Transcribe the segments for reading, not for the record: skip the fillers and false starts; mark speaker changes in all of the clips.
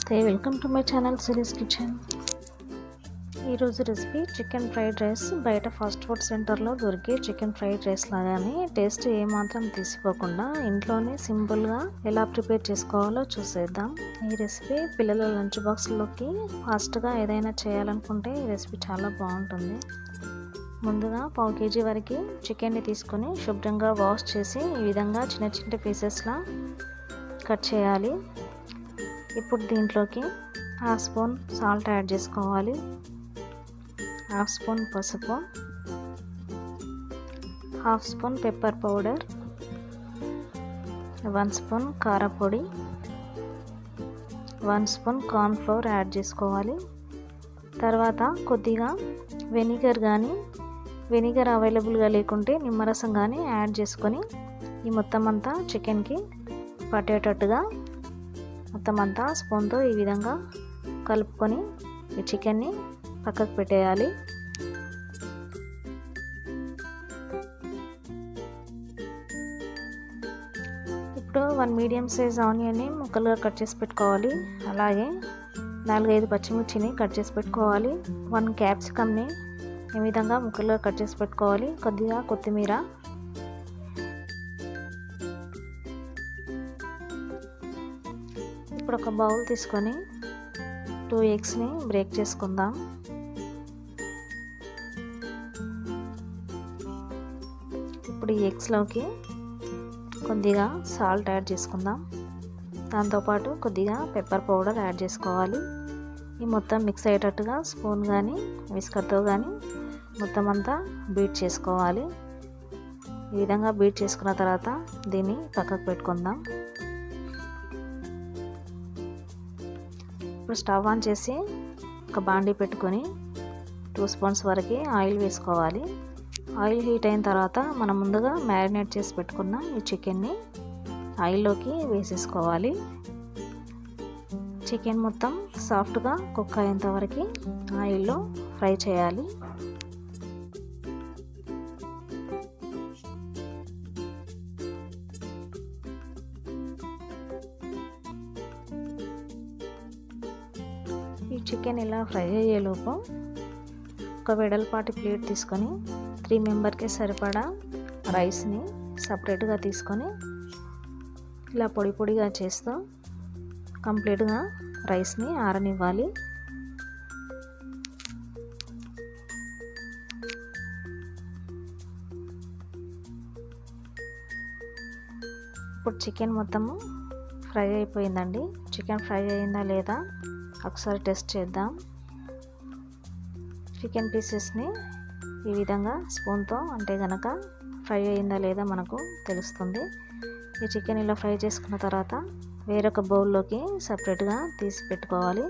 Speaker 1: నమస్తే, welcome to my channel series kitchen. ఈరోజు recipe chicken fried rice. బయట fast food సెంటర్లో దొరికే చికెన్ ఫ్రైడ్ రైస్ లాగానే టేస్ట్ ఏమాత్రం తీసిపోకుండా ఇంట్లోనే సింపుల్గా ఎలా ప్రిపేర్ చేసుకోవాలో చూసేద్దాం. ఈ రెసిపీ పిల్లల లంచ్ బాక్స్లోకి ఫాస్ట్గా ఏదైనా చేయాలనుకుంటే ఈ రెసిపీ చాలా బాగుంటుంది. ముందుగా 1/2 kg వరకు చికెన్ని తీసుకొని శుభ్రంగా వాష్ చేసి ఈ విధంగా చిన్న చిన్న పీసెస్లా కట్ చేయాలి. ఇప్పుడు దీంట్లోకి 1/2 స్పూన్ సాల్ట్ యాడ్ చేసుకోవాలి, 1/2 స్పూన్ పసుపు, 1/2 స్పూన్ పెప్పర్ పౌడర్, 1 స్పూన్ కారపొడి, 1 స్పూన్ కార్న్ ఫ్లోర్ యాడ్ చేసుకోవాలి. తర్వాత కొద్దిగా వెనిగర్ అవైలబుల్గా లేకుంటే నిమ్మరసం కానీ యాడ్ చేసుకొని ఈ మొత్తం అంతా చికెన్కి పట్టేటట్టుగా మొత్తం అంతా స్పూన్తో ఈ విధంగా కలుపుకొని ఈ చికెన్ని పక్కకు పెట్టేయాలి. ఇప్పుడు 1 మీడియం సైజ్ ఆనియన్ని ముక్కలుగా కట్ చేసి పెట్టుకోవాలి. అలాగే 4-5 పచ్చిమిర్చిని కట్ చేసి పెట్టుకోవాలి. 1 క్యాప్సికమ్ని ఈ విధంగా ముక్కలుగా కట్ చేసి పెట్టుకోవాలి. కొద్దిగా కొత్తిమీర, ఇప్పుడు ఒక బౌల్ తీసుకొని 2 ఎగ్స్ని బ్రేక్ చేసుకుందాం. ఇప్పుడు ఈ ఎగ్స్లోకి కొద్దిగా సాల్ట్ యాడ్ చేసుకుందాం. దాంతోపాటు కొద్దిగా పెప్పర్ పౌడర్ యాడ్ చేసుకోవాలి. ఈ మొత్తం మిక్స్ అయ్యేటట్టుగా స్పూన్ కానీ విస్కర్తో కానీ మొత్తం అంతా బీట్ చేసుకోవాలి. ఈ విధంగా బీట్ చేసుకున్న తర్వాత దీన్ని పక్కకు పెట్టుకుందాం. ఇప్పుడు స్టవ్ ఆన్ చేసి ఒక బాండీ పెట్టుకొని 2 స్పూన్స్ వరకు ఆయిల్ వేసుకోవాలి. ఆయిల్ హీట్ అయిన తర్వాత మనం ముందుగా మ్యారినేట్ చేసి పెట్టుకున్న ఈ చికెన్ని ఆయిల్లోకి వేసేసుకోవాలి. చికెన్ మొత్తం సాఫ్ట్గా కుక్ అయ్యేంత వరకు ఆయిల్లో ఫ్రై చేయాలి. ఈ చికెన్ ఇలా ఫ్రై అయ్యేలోపు ఒక వెడల్పాటి ప్లేట్ తీసుకొని 3 మెంబర్కి సరిపడా రైస్ని సపరేట్గా తీసుకొని ఇలా పొడి పొడిగా చేస్తూ కంప్లీట్గా రైస్ని ఆరనివ్వాలి. ఇప్పుడు చికెన్ మొత్తము ఫ్రై అయిపోయిందండి. చికెన్ ఫ్రై అయిందా లేదా ఒకసారి టెస్ట్ చేద్దాం. చికెన్ పీసెస్ని ఈ విధంగా స్పూన్తో అంటే కనుక ఫ్రై అయిందా లేదా మనకు తెలుస్తుంది. ఈ చికెన్ ఇలా ఫ్రై చేసుకున్న తర్వాత వేరొక బౌల్లోకి సపరేట్గా తీసి పెట్టుకోవాలి.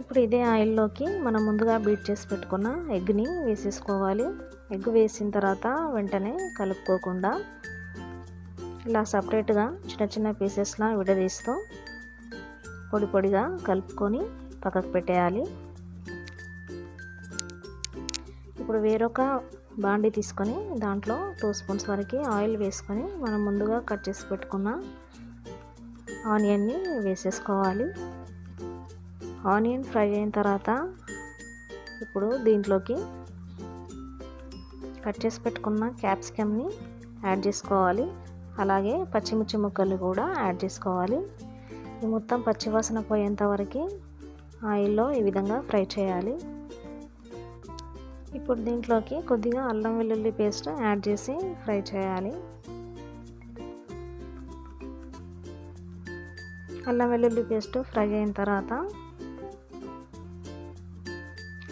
Speaker 1: ఇప్పుడు ఇదే ఆయిల్లోకి మనం ముందుగా బీట్ చేసి పెట్టుకున్న ఎగ్ని వేసేసుకోవాలి. ఎగ్ వేసిన తర్వాత వెంటనే కలుపుకోకుండా ఇలా సపరేట్గా చిన్న చిన్న పీసెస్లా విడదీస్తూ పొడి పొడిగా కలుపుకొని పక్కకు పెట్టేయాలి. ఇప్పుడు వేరొక బాండీ తీసుకొని దాంట్లో 2 స్పూన్స్ వరకు ఆయిల్ వేసుకొని మనం ముందుగా కట్ చేసి పెట్టుకున్న ఆనియన్ని వేసేసుకోవాలి. ఆనియన్ ఫ్రై అయిన తర్వాత ఇప్పుడు దీంట్లోకి కట్ చేసి పెట్టుకున్న క్యాప్సికమ్ని యాడ్ చేసుకోవాలి. అలాగే పచ్చిమిర్చి ముక్కలు కూడా యాడ్ చేసుకోవాలి. ఈ మొత్తం పచ్చివాసన పోయేంత వరకు ఆయిల్లో ఈ విధంగా ఫ్రై చేయాలి. ఇప్పుడు దీంట్లోకి కొద్దిగా అల్లం వెల్లుల్లి పేస్ట్ యాడ్ చేసి ఫ్రై చేయాలి. అల్లం వెల్లుల్లి పేస్ట్ ఫ్రై అయిన తర్వాత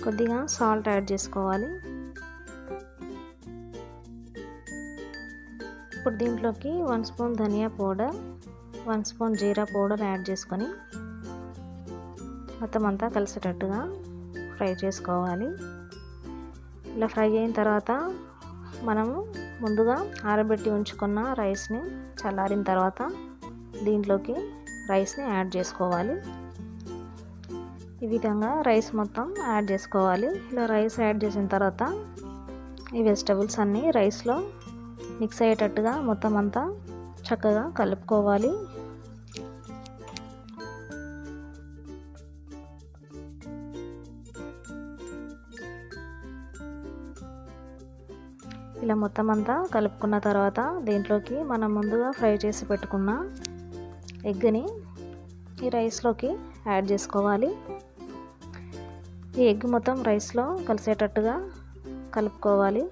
Speaker 1: కొద్దిగా సాల్ట్ యాడ్ చేసుకోవాలి. ఇప్పుడు దీంట్లోకి 1 స్పూన్ ధనియా పౌడర్, 1 స్పూన్ జీరా పౌడర్ యాడ్ చేసుకొని మొత్తం అంతా కలిసేటట్టుగా ఫ్రై చేసుకోవాలి. ఇలా ఫ్రై అయిన తర్వాత మనము ముందుగా ఆరబెట్టి ఉంచుకున్న రైస్ని చల్లారిన తర్వాత దీంట్లోకి రైస్ని యాడ్ చేసుకోవాలి. ఈ విధంగా రైస్ మొత్తం యాడ్ చేసుకోవాలి. ఇలా రైస్ యాడ్ చేసిన తర్వాత ఈ వెజిటబుల్స్ అన్నీ రైస్లో మిక్స్ అయ్యేటట్టుగా మొత్తం అంతా చక్కగా కలుపుకోవాలి. ఇలా మొత్తం అంతా కలుపుకున్న తర్వాత దీంట్లోకి మనం ముందుగా ఫ్రై చేసి పెట్టుకున్న ఎగ్ని ఈ రైస్లోకి యాడ్ చేసుకోవాలి. ఈ ఎగ్ మొత్తం రైస్లో కలిసేటట్టుగా కలుపుకోవాలి.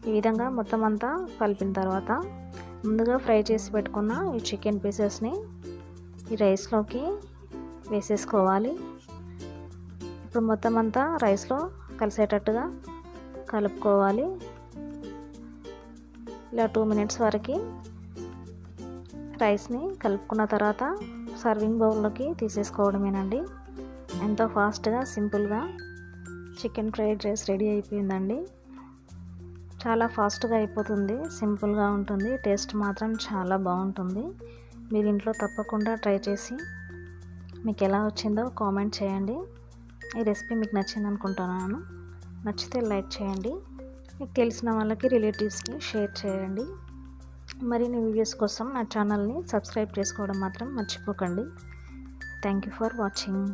Speaker 1: ఈ విధంగా మొత్తం అంతా కలిపిన తర్వాత ముందుగా ఫ్రై చేసి పెట్టుకున్న ఈ చికెన్ పీసెస్ని ఈ రైస్లోకి వేసేసుకోవాలి. ఇప్పుడు మొత్తం అంతా రైస్లో కలిసేటట్టుగా కలుపుకోవాలి. ఇలా 2 మినిట్స్ వరకు రైస్ని కలుపుకున్న తర్వాత సర్వింగ్ బౌల్లోకి తీసేసుకోవడమేనండి. ఎంతో ఫాస్ట్గా సింపుల్గా చికెన్ ఫ్రైడ్ రైస్ రెడీ అయిపోయిందండి. చాలా ఫాస్ట్గా అయిపోతుంది, సింపుల్గా ఉంటుంది, టేస్ట్ మాత్రం చాలా బాగుంటుంది. మీరు ఇంట్లో తప్పకుండా ట్రై చేసి మీకు ఎలా వచ్చిందో కామెంట్ చేయండి. ఈ రెసిపీ మీకు నచ్చింది అనుకుంటున్నాను. నచ్చితే లైక్ చేయండి, మీకు తెలిసిన వాళ్ళకి రిలేటివ్స్కి షేర్ చేయండి. మరిన్ని వీడియోస్ కోసం నా ఛానల్ని సబ్స్క్రైబ్ చేసుకోవడం మాత్రం మర్చిపోకండి. Thank you for watching.